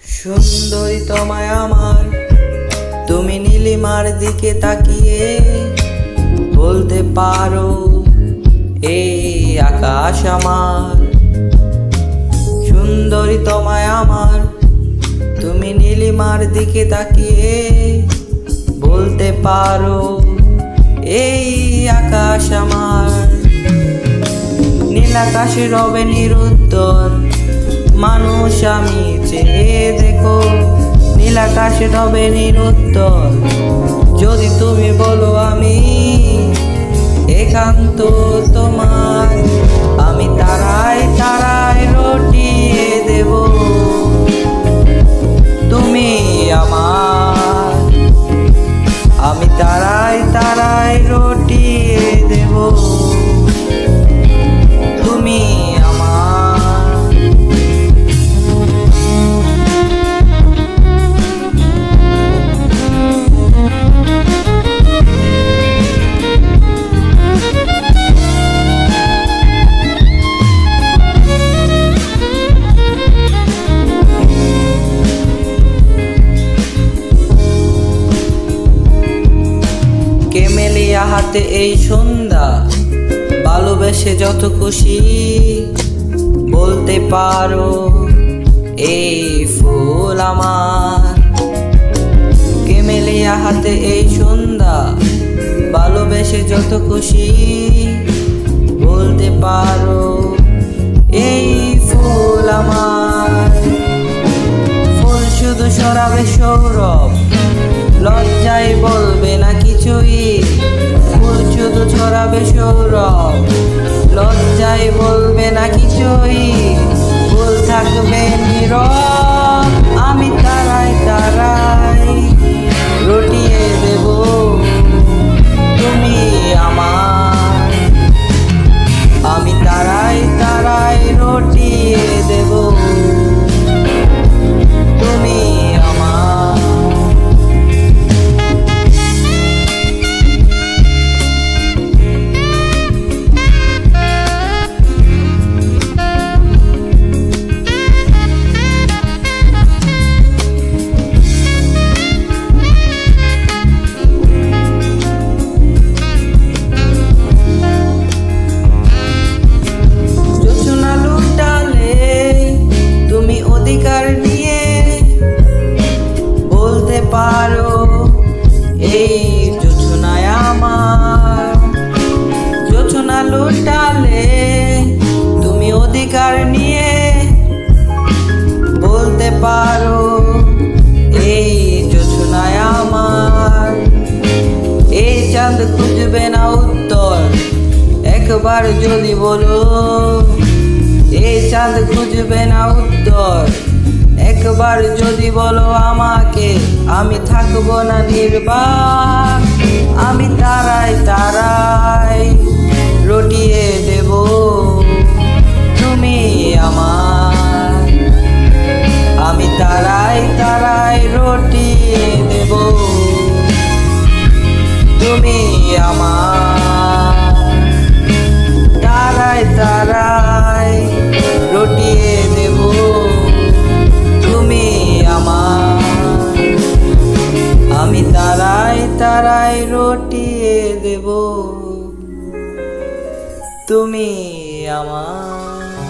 সুন্দরী তোমায় আমার, তুমি নীলিমার দিকে তাকিয়ে বলতে পারো এই আকাশ আমার। সুন্দরী তোমায় আমার, তুমি নীলিমার দিকে তাকিয়ে বলতে পারো এই আকাশ আমার। নীল আকাশে রবে নিরুত্তর মানুষ আমি চেয়ে দেখো, নীল আকাশে রবে নিরুত্তর যদি তুমি বলো আমি একান্ত তোমার। আমি তারায় তারায় রটিয়ে দেব তুমি আমার। আমি তারায় তারায় রটিয়ে দেব তুমি আমার। কেমেলিয়া হাতে এই সন্ধ্যা ভালোবেসে যত খুশি বলতে পারো এই ফুল আমার। কেমেলিয়া হাতে এই সন্ধ্যা ভালোবেসে যত খুশি বলতে পারো এই ফুল আমার। ফুল শুধু সরাবে সৌরভ, লজ্জায় বলবে না কিছুই। ফুল শুধু ছড়াবে সৌরভ, লজ্জায় বলবে না কিছুই। ফুল থাকবে নীরব, আমি তারায় তারায় রটিয়ে দেব তুমি আমার। আমি তারায় তারায় রটিয়ে দেব তুমি আমার। পারো এই জোছনায় আমার। জোছনা লুটালে তুমি অধিকার নিয়ে বলতে পারো এই জোছনায় আমার। এই চাঁদ খুঁজবে না উত্তর একবার যদি বলো, এই চাঁদ খুঁজবে না উত্তর একবার যদি বলো আমাকে। আমি থাকবো না নির্বাক, আমি তারায় তারায় রটিয়ে দেব তুমি আমার। আমি তারায় তারায় রটিয়ে দেব তুমি আমার। তারায় তারায় রটিয়ে দেব তুমি আমার। আমি তারায় তারায় রটিয়ে দেব তুমি আমার।